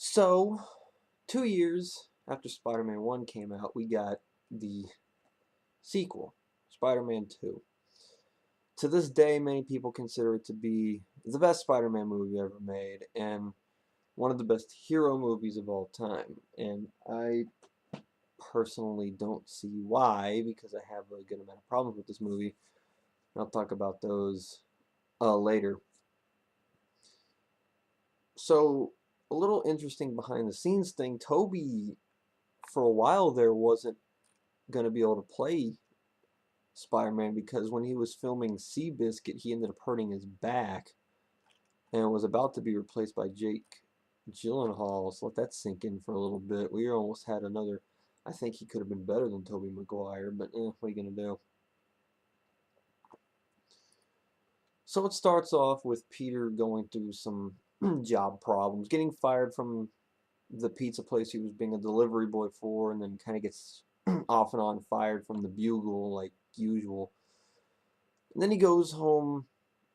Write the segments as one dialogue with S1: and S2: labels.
S1: So, 2 years after Spider-Man 1 came out, we got the sequel, Spider-Man 2. To this day, many people consider it to be the best Spider-Man movie ever made and one of the best hero movies of all time. And I personally don't see why, because I have a good amount of problems with this movie. And I'll talk about those later. So, a little interesting behind the scenes thing, Toby, for a while there, wasn't going to be able to play Spider-Man because when he was filming Seabiscuit, he ended up hurting his back and was about to be replaced by Jake Gyllenhaal. So let that sink in for a little bit. We almost had another. I think he could have been better than Tobey Maguire, but what are you gonna do? So it starts off with Peter going through some job problems, getting fired from the pizza place he was being a delivery boy for, and then kind of gets off and on fired from the Bugle like usual. And then he goes home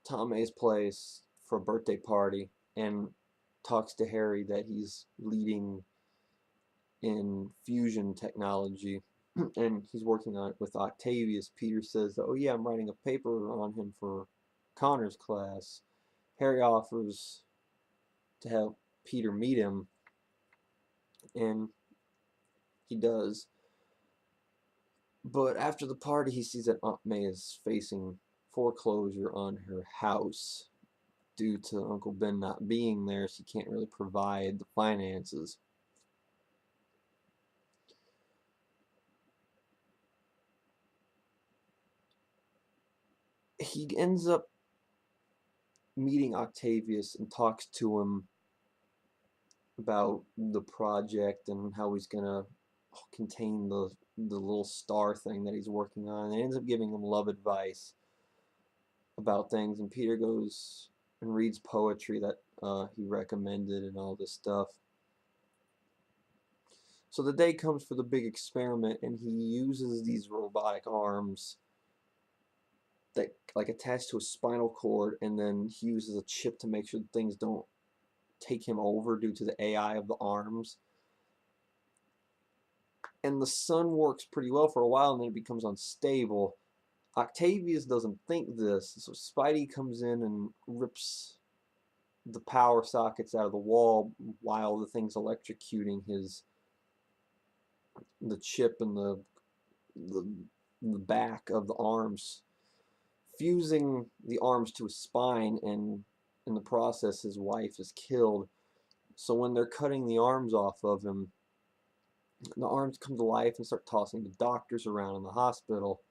S1: to Aunt May's place for a birthday party and talks to Harry that he's leading in fusion technology and he's working on it with Octavius. Peter says, "Oh yeah, I'm writing a paper on him for Connor's class." Harry offers to have Peter meet him, and he does. But after the party, he sees that Aunt May is facing foreclosure on her house due to Uncle Ben not being there. She can't really provide the finances. He ends up meeting Octavius and talks to him about the project and how he's gonna contain the little star thing that he's working on. And he ends up giving him love advice about things. And Peter goes and reads poetry that he recommended and all this stuff. So the day comes for the big experiment, and he uses these robotic arms that like attached to a spinal cord, and then he uses a chip to make sure things don't take him over due to the AI of the arms. And the sun works pretty well for a while, and then it becomes unstable. Octavius doesn't think this, so Spidey comes in and rips the power sockets out of the wall while the thing's electrocuting the chip and the, the back of the arms, fusing the arms to his spine, and in the process his wife is killed. So when they're cutting the arms off of him, the arms come to life and start tossing the doctors around in the hospital.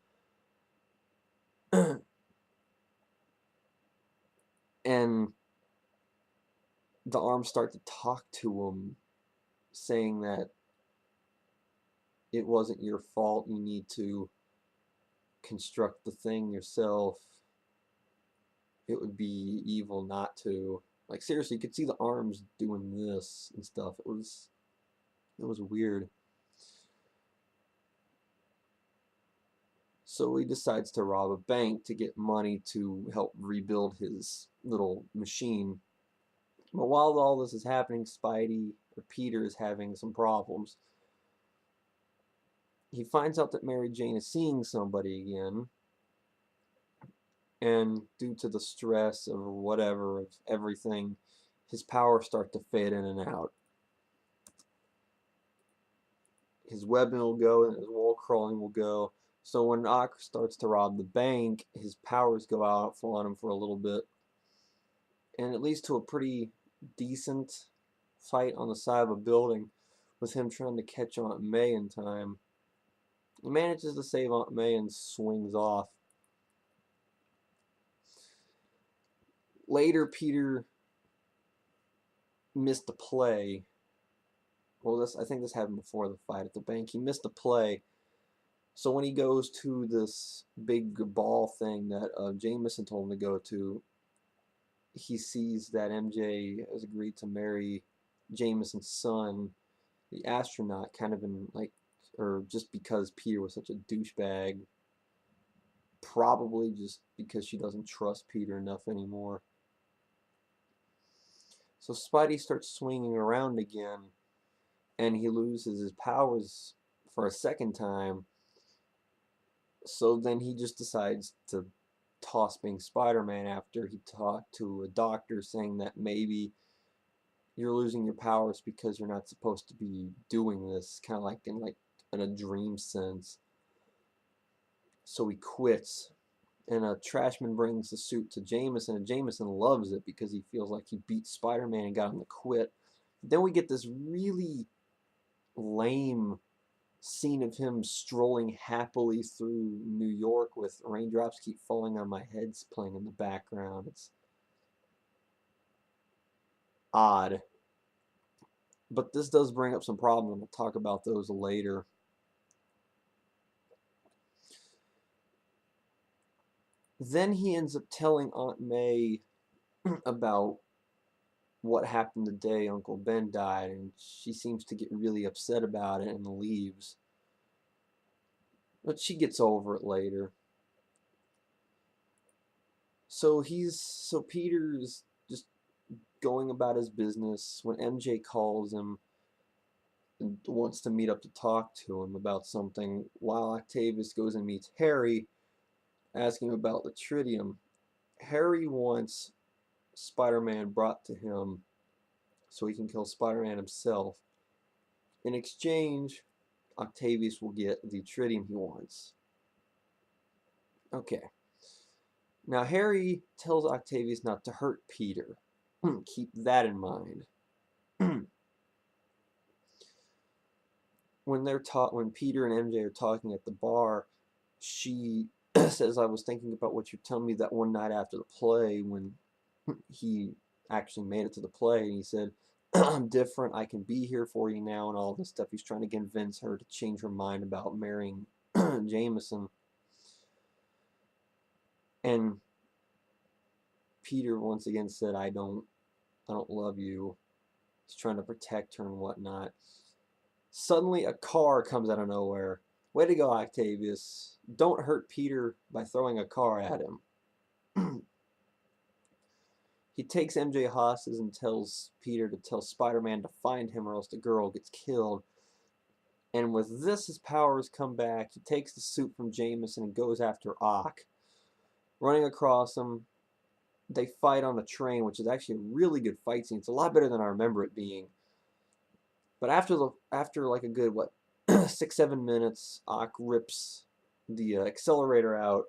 S1: And the arms start to talk to him, saying that it wasn't your fault, you need to construct the thing yourself. It would be evil not to. Like seriously, you could see the arms doing this and stuff. It was weird. So he decides to rob a bank to get money to help rebuild his little machine. But while all this is happening, Spidey or Peter is having some problems. He finds out that Mary Jane is seeing somebody again, and due to the stress of whatever, of everything, his powers start to fade in and out. His webbing will go and his wall crawling will go. So when Ock starts to rob the bank, his powers go out on him for a little bit. And it leads to a pretty decent fight on the side of a building with him trying to catch Aunt May in time. He manages to save Aunt May and swings off. Later, Peter missed a play. Well, I think this happened before the fight at the bank. He missed a play. So when he goes to this big ball thing that Jameson told him to go to, he sees that MJ has agreed to marry Jameson's son, the astronaut, kind of in like, or just because Peter was such a douchebag. Probably just because she doesn't trust Peter enough anymore. So Spidey starts swinging around again, and he loses his powers for a second time. So then he just decides to toss being Spider-Man after he talked to a doctor saying that maybe you're losing your powers because you're not supposed to be doing this, kind of in a dream sense. So he quits, and a Trashman brings the suit to Jameson, and Jameson loves it because he feels like he beat Spider-Man and got him to quit. Then we get this really lame scene of him strolling happily through New York with Raindrops Keep Falling on My Head's playing in the background. It's odd. But this does bring up some problems. We'll talk about those later. Then he ends up telling Aunt May about what happened the day Uncle Ben died, and she seems to get really upset about it and leaves. But she gets over it later. So Peter's just going about his business when MJ calls him and wants to meet up to talk to him about something, while Octavius goes and meets Harry, asking him about the tritium. Harry wants Spider-Man brought to him so he can kill Spider-Man himself. In exchange, Octavius will get the tritium he wants. Okay. Now Harry tells Octavius not to hurt Peter. Keep that in mind. When Peter and MJ are talking at the bar, she says, "I was thinking about what you told me that one night after the play when he actually made it to the play, and he said, I'm different, I can be here for you now," and all this stuff. He's trying to convince her to change her mind about marrying Jameson. And Peter once again said, I don't love you. He's trying to protect her and whatnot. Suddenly a car comes out of nowhere. Way to go, Octavius. Don't hurt Peter by throwing a car at him. He takes MJ hostage and tells Peter to tell Spider-Man to find him or else the girl gets killed. And with this, his powers come back. He takes the suit from Jameson and goes after Ock. Running across him, they fight on a train, which is actually a really good fight scene. It's a lot better than I remember it being. But after like a good 6-7 minutes, Ock rips the accelerator out,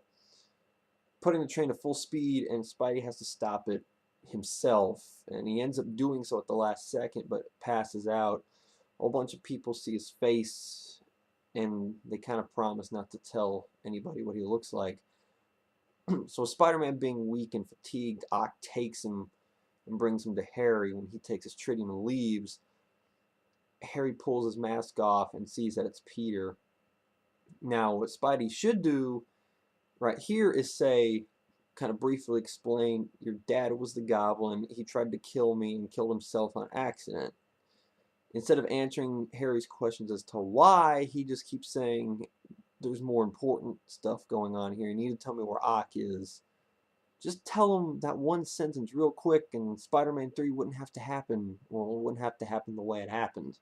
S1: putting the train to full speed, and Spidey has to stop it himself. And he ends up doing so at the last second, but passes out. A whole bunch of people see his face, and they kind of promise not to tell anybody what he looks like. So Spider-Man being weak and fatigued, Ock takes him and brings him to Harry. When he takes his tritium and leaves, Harry pulls his mask off and sees that it's Peter. Now, what Spidey should do right here is say, kind of briefly explain, your dad was the Goblin, he tried to kill me and killed himself on accident. Instead of answering Harry's questions as to why, he just keeps saying, there's more important stuff going on here. You need to tell me where Ock is. Just tell him that one sentence real quick and Spider-Man 3 wouldn't have to happen. Well, it wouldn't have to happen the way it happened.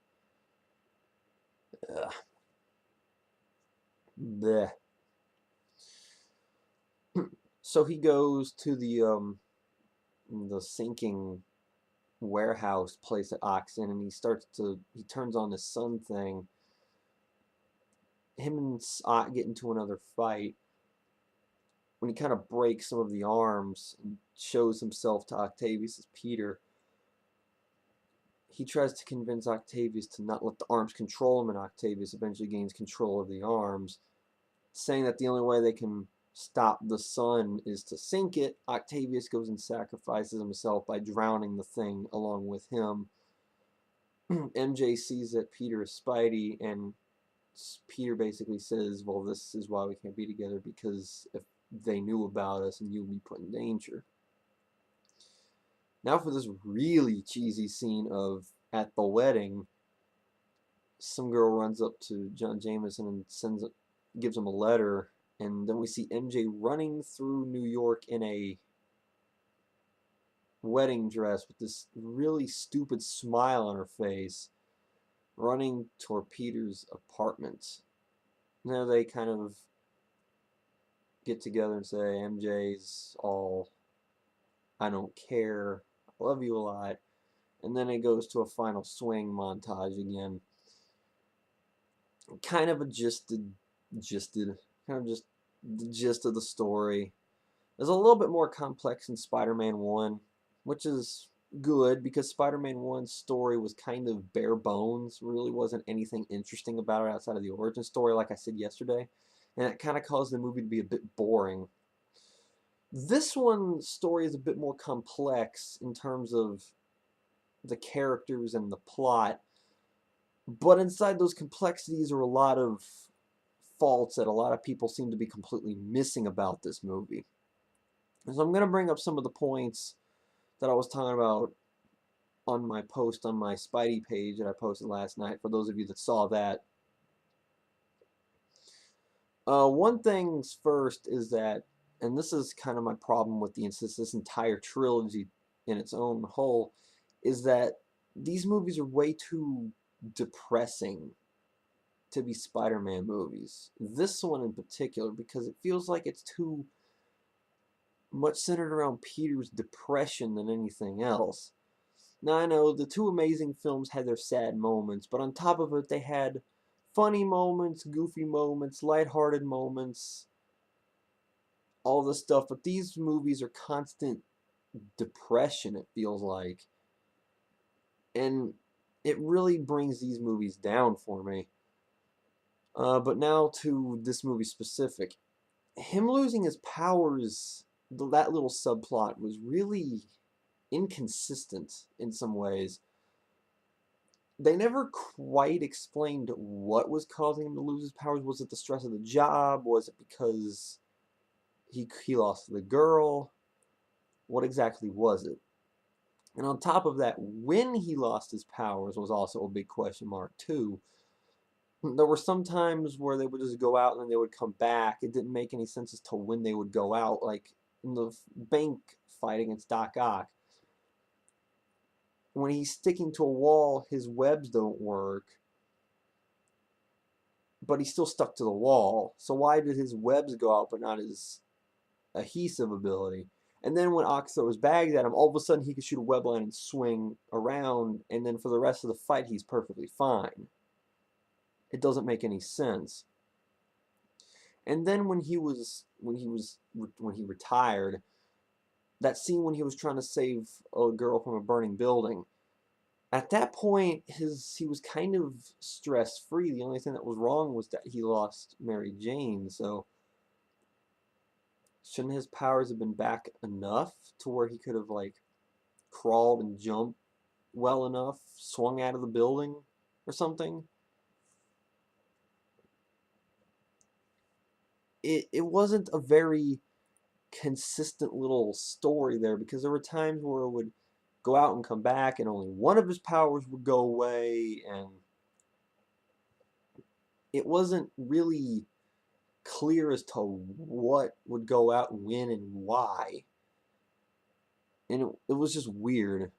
S1: Ugh. Bleh. So he goes to the sinking warehouse place that Ock's in, and he turns on the sun thing. Him and Ock get into another fight. When he kind of breaks some of the arms and shows himself to Octavius as Peter, he tries to convince Octavius to not let the arms control him, and Octavius eventually gains control of the arms, saying that the only way they can stop the sun is to sink it. Octavius goes and sacrifices himself by drowning the thing along with him. MJ sees that Peter is Spidey, and Peter basically says, well, this is why we can't be together, because if they knew about us and you would be put in danger. Now for this really cheesy scene of at the wedding, some girl runs up to John Jameson and gives him a letter, and then we see MJ running through New York in a wedding dress with this really stupid smile on her face, running toward Peter's apartment. Now they kind of get together and say, MJ's all, I don't care, I love you a lot. And then it goes to a final swing montage again. Kind of a kind of just the gist of the story. It's a little bit more complex in Spider-Man 1, which is good because Spider-Man 1's story was kind of bare bones. Really wasn't anything interesting about it outside of the origin story, like I said yesterday. And it kind of caused the movie to be a bit boring. This one's story is a bit more complex in terms of the characters and the plot, but inside those complexities are a lot of faults that a lot of people seem to be completely missing about this movie. So I'm going to bring up some of the points that I was talking about on my post on my Spidey page that I posted last night, for those of you that saw that. One thing's first is that, and this is kind of my problem with this entire trilogy in its own whole, is that these movies are way too depressing to be Spider-Man movies. This one in particular, because it feels like it's too much centered around Peter's depression than anything else. Now I know the two Amazing films had their sad moments, but on top of it they had funny moments, goofy moments, lighthearted moments, all this stuff, but these movies are constant depression, it feels like. And it really brings these movies down for me. But now to this movie specific. Him losing his powers, that little subplot was really inconsistent in some ways. They never quite explained what was causing him to lose his powers. Was it the stress of the job? Was it because he lost the girl? What exactly was it? And on top of that, when he lost his powers was also a big question mark too. There were some times where they would just go out and then they would come back. It didn't make any sense as to when they would go out. Like in the bank fight against Doc Ock, when he's sticking to a wall, his webs don't work, but he's still stuck to the wall. So why did his webs go out but not his adhesive ability? And then when Ock throws bags at him, all of a sudden he can shoot a web line and swing around, and then for the rest of the fight he's perfectly fine. It doesn't make any sense. And then when he retired, that scene when he was trying to save a girl from a burning building, at that point he was kind of stress free. The only thing that was wrong was that he lost Mary Jane. So shouldn't his powers have been back enough to where he could have like crawled and jumped well enough, swung out of the building or something? It wasn't a very consistent little story there, because there were times where it would go out and come back and only one of his powers would go away, and it wasn't really clear as to what would go out when and why. And it was just weird.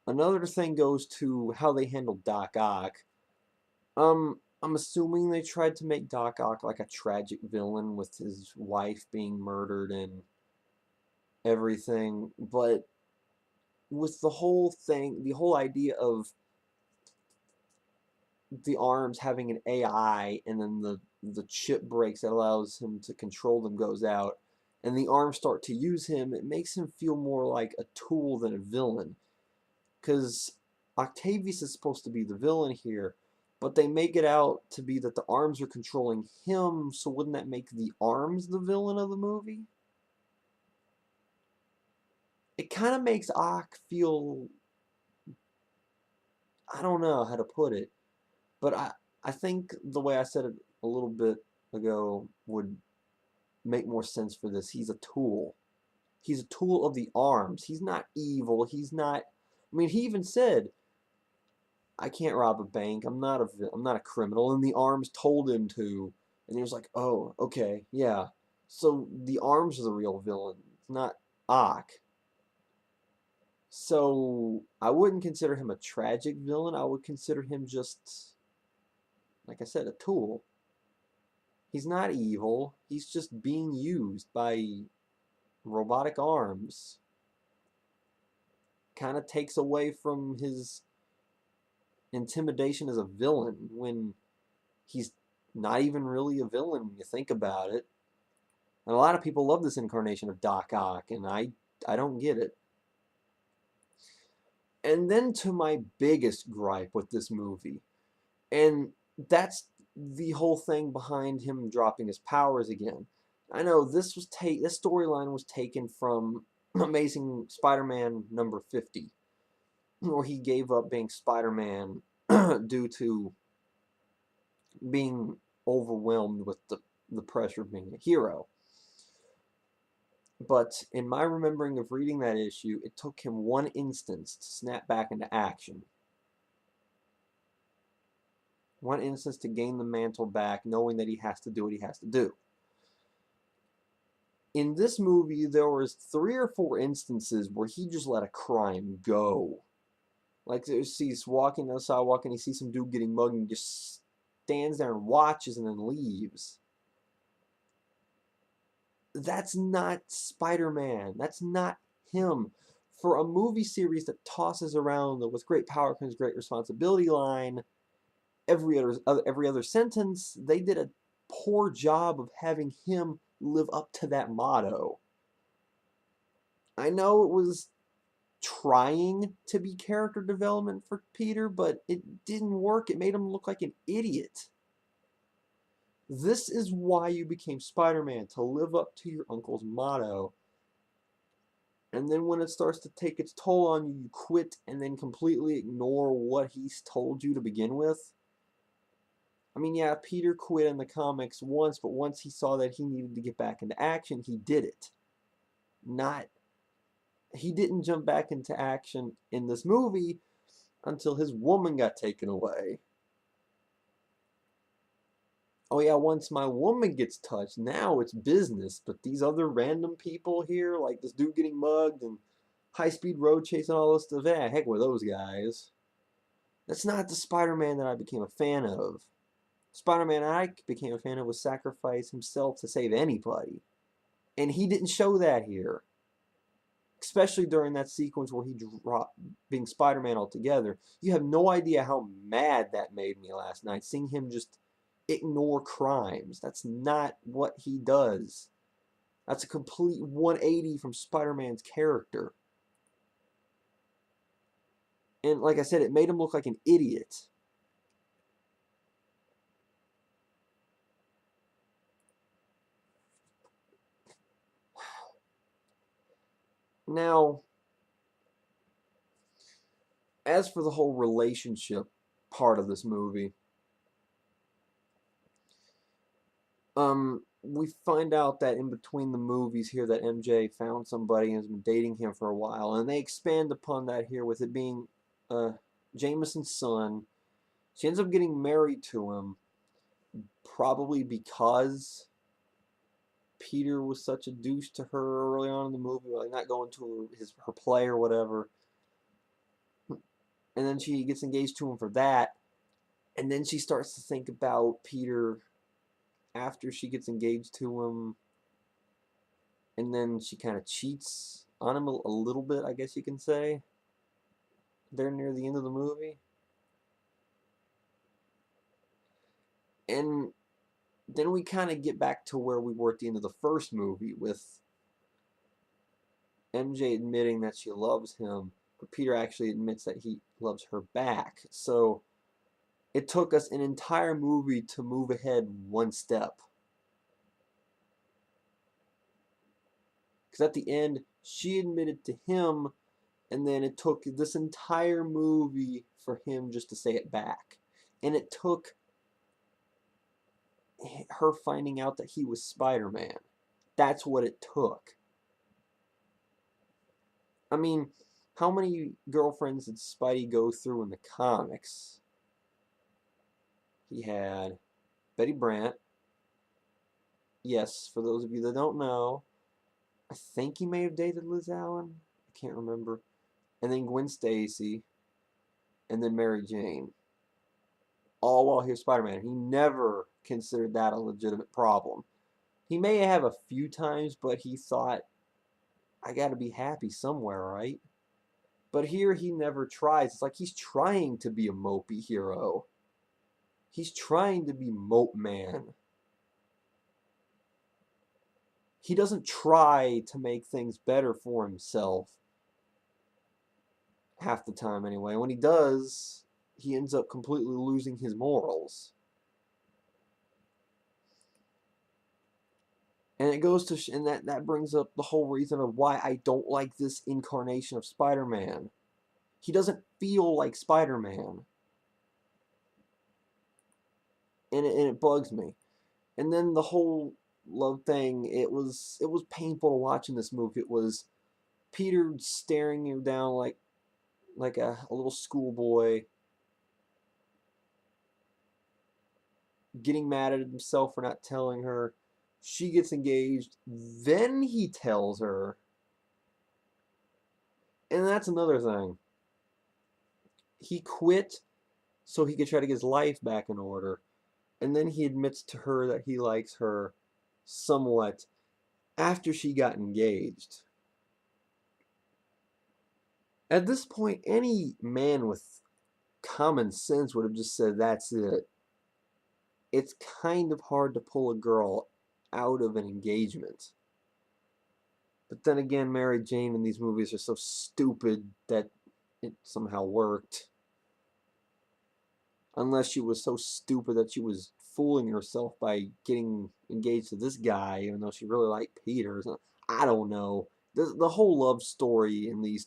S1: Another thing goes to how they handled Doc Ock. I'm assuming they tried to make Doc Ock like a tragic villain with his wife being murdered and everything, but with the whole thing, the whole idea of the arms having an AI, and then the chip breaks that allows him to control them goes out, and the arms start to use him, it makes him feel more like a tool than a villain. Because Octavius is supposed to be the villain here, but they make it out to be that the arms are controlling him, so wouldn't that make the arms the villain of the movie? It kind of makes Ock feel, I don't know how to put it, but I think the way I said it a little bit ago would make more sense for this. He's a tool. He's a tool of the arms. He's not evil. He's not. I mean, he even said, "I can't rob a bank. I'm not a criminal." And the arms told him to, and he was like, "Oh, okay, yeah." So the arms are the real villains. It's not Ock. So I wouldn't consider him a tragic villain. I would consider him just, like I said, a tool. He's not evil. He's just being used by robotic arms. Kind of takes away from his intimidation as a villain when he's not even really a villain when you think about it. And a lot of people love this incarnation of Doc Ock, and I don't get it. And then to my biggest gripe with this movie, and that's the whole thing behind him dropping his powers again. I know this storyline was taken from Amazing Spider-Man number 50, where he gave up being Spider-Man due to being overwhelmed with the pressure of being a hero. But in my remembering of reading that issue, it took him one instance to snap back into action. One instance to gain the mantle back, knowing that he has to do what he has to do. In this movie, there was 3 or 4 instances where he just let a crime go. Like he's walking on the sidewalk and he sees some dude getting mugged and he just stands there and watches and then leaves. That's not Spider-Man. That's not him. For a movie series that tosses around the "with great power comes great responsibility" line every other sentence, they did a poor job of having him live up to that motto. I know it was trying to be character development for Peter, but it didn't work. It made him look like an idiot. This is why you became Spider-Man, to live up to your uncle's motto. And then when it starts to take its toll on you, you quit and then completely ignore what he's told you to begin with. I mean, yeah, Peter quit in the comics once, but once he saw that he needed to get back into action, he did it. He didn't jump back into action in this movie until his woman got taken away. Oh yeah, once my woman gets touched, now it's business. But these other random people here, like this dude getting mugged and high-speed road chase and all this stuff, heck with those guys. That's not the Spider-Man that I became a fan of. Spider-Man I became a fan of was sacrifice himself to save anybody. And he didn't show that here. Especially during that sequence where he dropped being Spider-Man altogether. You have no idea how mad that made me last night, seeing him just ignore crimes. That's not what he does. That's a complete 180 from Spider-Man's character. And like I said, it made him look like an idiot. Now, as for the whole relationship part of this movie, we find out that in between the movies here that MJ found somebody and has been dating him for a while, and they expand upon that here with it being Jameson's son. She ends up getting married to him, probably because Peter was such a douche to her early on in the movie, like not going to her play or whatever. And then she gets engaged to him for that, and then she starts to think about Peter after she gets engaged to him, and then she kind of cheats on him a little bit, I guess you can say. They're near the end of the movie. And then we kind of get back to where we were at the end of the first movie with MJ admitting that she loves him, but Peter actually admits that he loves her back. So it took us an entire movie to move ahead one step. Because at the end, she admitted to him, and then it took this entire movie for him just to say it back. And it took her finding out that he was Spider-Man. That's what it took. I mean, how many girlfriends did Spidey go through in the comics? He had Betty Brant. Yes, for those of you that don't know, I think he may have dated Liz Allen. I can't remember. And then Gwen Stacy, and then Mary Jane. All while he was Spider-Man. He never considered that a legitimate problem. He may have a few times, but he thought, I gotta be happy somewhere, right? But here he never tries. It's like he's trying to be a mopey hero. He's trying to be Mope-Man. He doesn't try to make things better for himself. Half the time, anyway. When he does, he ends up completely losing his morals. And it goes to, and that brings up the whole reason of why I don't like this incarnation of Spider-Man. He doesn't feel like Spider-Man. And it bugs me. And then the whole love thing, it was painful to watch in this movie. It was Peter staring you down like a little schoolboy, getting mad at himself for not telling her. She gets engaged, then he tells her. And that's another thing. He quit so he could try to get his life back in order. And then he admits to her that he likes her somewhat after she got engaged. At this point, any man with common sense would have just said, that's it. It's kind of hard to pull a girl out of an engagement. But then again, Mary Jane in these movies are so stupid that it somehow worked. Unless she was so stupid that she was fooling herself by getting engaged to this guy, even though she really liked Peter. I don't know. The whole love story in these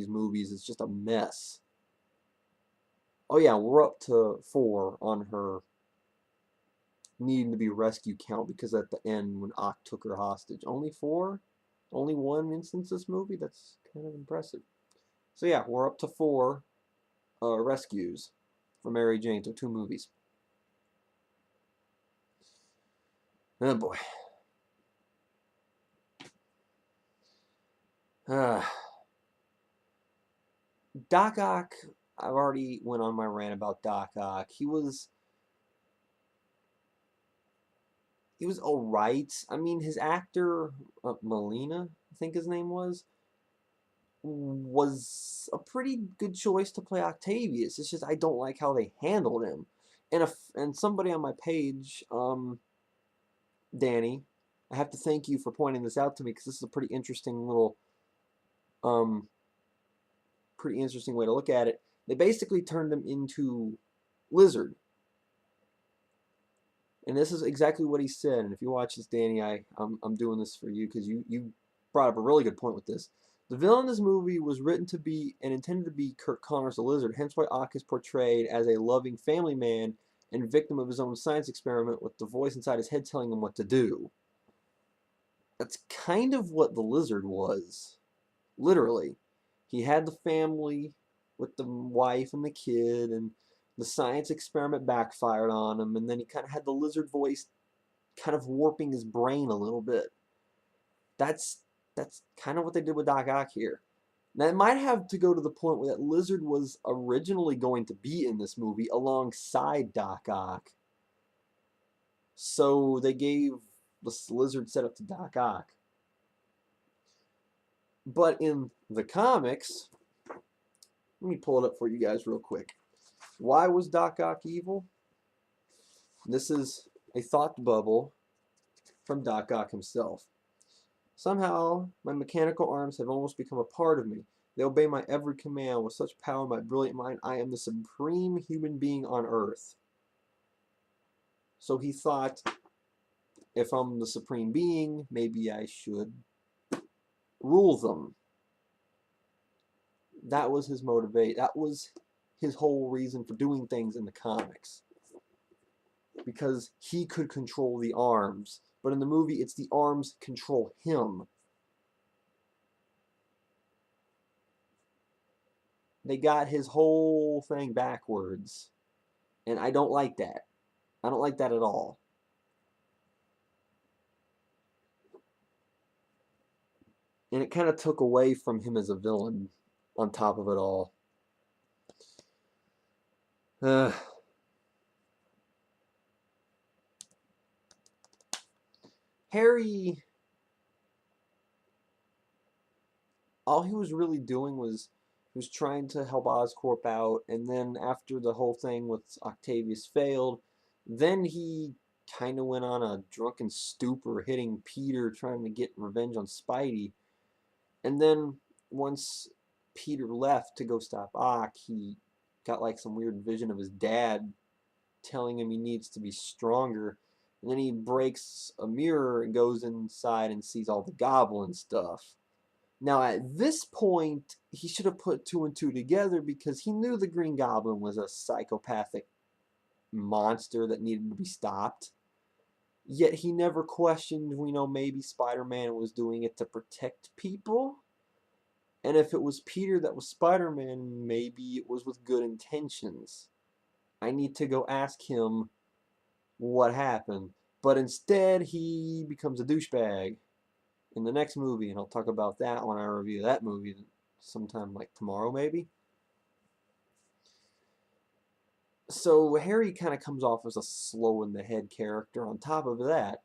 S1: movies is just a mess. Oh yeah, we're up to 4 on her needing to be rescued count, because at the end when Ock took her hostage, only 4, only 1 instance this movie. That's kind of impressive. So yeah, we're up to 4 rescues for Mary Jane. So 2 movies. Oh boy. Doc Ock, I've already went on my rant about Doc Ock. He was alright. I mean, his actor, Molina, I think his name was a pretty good choice to play Octavius. It's just I don't like how they handled him. And somebody on my page, Danny, I have to thank you for pointing this out to me, because this is a um, pretty interesting way to look at it. They basically turned him into Lizard. And this is exactly what he said. And if you watch this, Danny, I'm doing this for you because you brought up a really good point with this. The villain in this movie was written to be and intended to be Kurt Connors the Lizard, hence why Ock is portrayed as a loving family man and victim of his own science experiment with the voice inside his head telling him what to do. That's kind of what the Lizard was. Literally. He had the family with the wife and the kid, and the science experiment backfired on him, and then he kind of had the lizard voice kind of warping his brain a little bit. That's kind of what they did with Doc Ock here. Now, it might have to go to the point where that lizard was originally going to be in this movie alongside Doc Ock. So they gave the lizard setup to Doc Ock. But in the comics, let me pull it up for you guys real quick. Why was Doc Ock evil? This is a thought bubble from Doc Ock himself. Somehow, my mechanical arms have almost become a part of me. They obey my every command with such power in my brilliant mind. I am the supreme human being on earth. So he thought, if I'm the supreme being, maybe I should rule them. That was his motivate. That was his whole reason for doing things in the comics. Because he could control the arms. But in the movie, it's the arms control him. They got his whole thing backwards. And I don't like that. I don't like that at all. And it kind of took away from him as a villain on top of it all. Uh, Harry, all he was really doing was he was trying to help Oscorp out, and then after the whole thing with Octavius failed, then he kind of went on a drunken stupor, hitting Peter, trying to get revenge on Spidey. And then once Peter left to go stop Ock, he got like some weird vision of his dad telling him he needs to be stronger. And then he breaks a mirror and goes inside and sees all the goblin stuff. Now, at this point, he should have put two and two together because he knew the Green Goblin was a psychopathic monster that needed to be stopped. Yet he never questioned, maybe Spider-Man was doing it to protect people. And if it was Peter that was Spider-Man, maybe it was with good intentions. I need to go ask him what happened. But instead, he becomes a douchebag in the next movie, and I'll talk about that when I review that movie sometime like tomorrow, maybe. So Harry kind of comes off as a slow in the head character on top of that.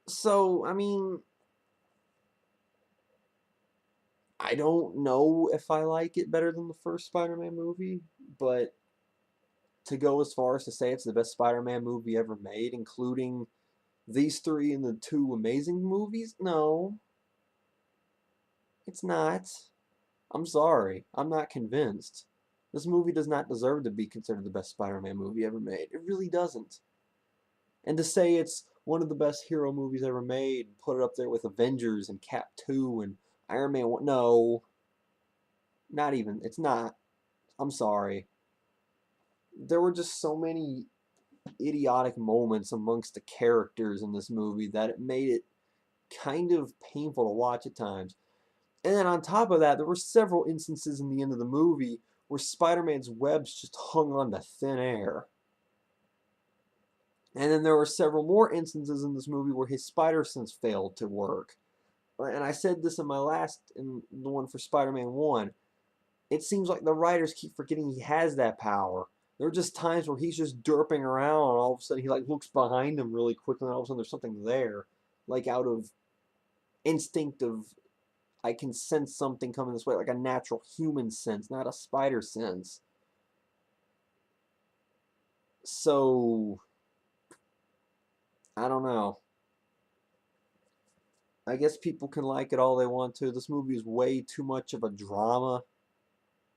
S1: So, I mean, I don't know if I like it better than the first Spider-Man movie, but to go as far as to say it's the best Spider-Man movie ever made, including these three and the two amazing movies, no, it's not. I'm sorry. I'm not convinced. This movie does not deserve to be considered the best Spider-Man movie ever made. It really doesn't. And to say it's one of the best hero movies ever made, put it up there with Avengers and Cap 2 and Iron Man 1, no, not even. It's not. I'm sorry. There were just so many idiotic moments amongst the characters in this movie that it made it kind of painful to watch at times. And then on top of that, there were several instances in the end of the movie where Spider-Man's webs just hung on to thin air. And then there were several more instances in this movie where his spider sense failed to work. And I said this in the one for Spider-Man 1. It seems like the writers keep forgetting he has that power. There are just times where he's just derping around and all of a sudden he like looks behind him really quickly and all of a sudden there's something there. Like out of instinct of I can sense something coming this way, like a natural human sense, not a spider sense. So, I don't know. I guess people can like it all they want to. This movie is way too much of a drama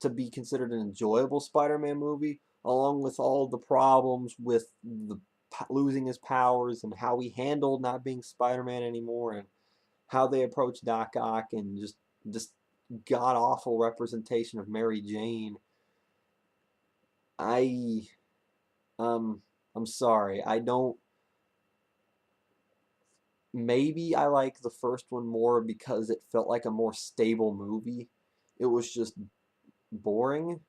S1: to be considered an enjoyable Spider-Man movie, along with all the problems with the losing his powers and how he handled not being Spider-Man anymore and how they approached Doc Ock and just this god awful representation of Mary Jane. I um I'm sorry. I don't maybe I like the first one more because it felt like a more stable movie. It was just boring.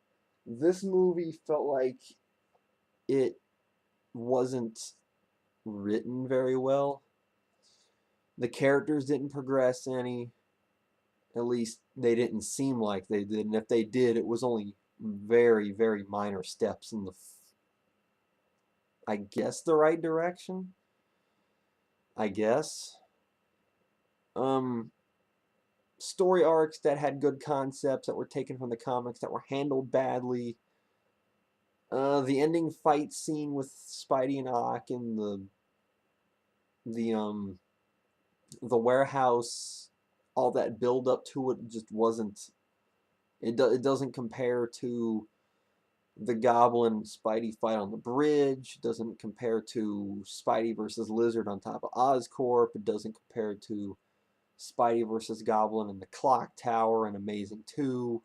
S1: This movie felt like it wasn't written very well. The characters didn't progress any. At least they didn't seem like they did. And if they did, it was only very, very minor steps in I guess, the right direction. I guess. Um, Story arcs that had good concepts that were taken from the comics that were handled badly. The ending fight scene with Spidey and Ock in the the warehouse, all that build up to it just wasn't. It doesn't compare to the Goblin Spidey fight on the bridge. It doesn't compare to Spidey versus Lizard on top of Oscorp. It doesn't compare to Spidey versus Goblin in the Clock Tower and Amazing 2.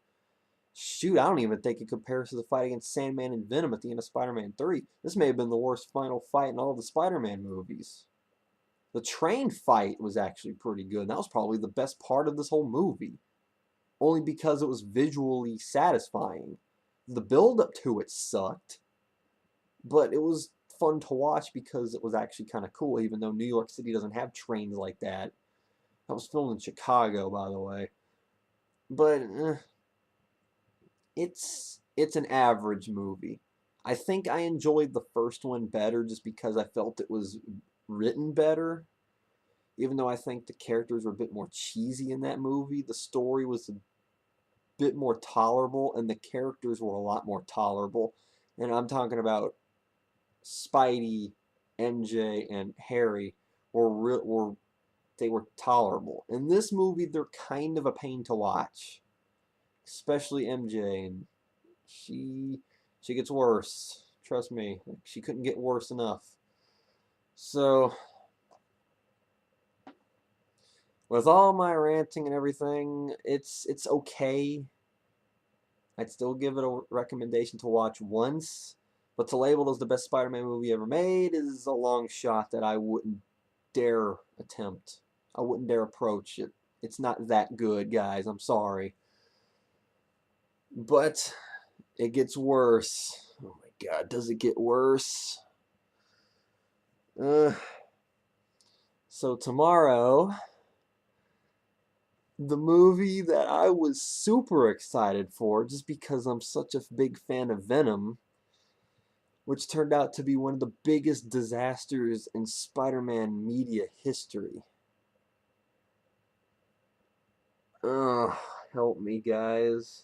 S1: Shoot, I don't even think it compares to the fight against Sandman and Venom at the end of Spider-Man 3. This may have been the worst final fight in all of the Spider-Man movies. The train fight was actually pretty good. And that was probably the best part of this whole movie. Only because it was visually satisfying. The build-up to it sucked. But it was fun to watch because it was actually kind of cool, even though New York City doesn't have trains like that. That was filmed in Chicago, by the way. But it's an average movie. I think I enjoyed the first one better just because I felt it was written better. Even though I think the characters were a bit more cheesy in that movie, the story was a bit more tolerable and the characters were a lot more tolerable. And I'm talking about Spidey, MJ, and Harry were they were tolerable. In this movie, they're kind of a pain to watch, especially MJ, and she she gets worse. Trust me, she couldn't get worse enough. So, with all my ranting and everything, it's okay. I'd still give it a recommendation to watch once, but to label it as the best Spider-Man movie ever made is a long shot that I wouldn't dare attempt. I wouldn't dare approach it. It's not that good, guys. I'm sorry. But it gets worse. Oh my god, does it get worse? Uh, so tomorrow, the movie that I was super excited for, just because I'm such a big fan of Venom, which turned out to be one of the biggest disasters in Spider-Man media history. Ugh, help me, guys.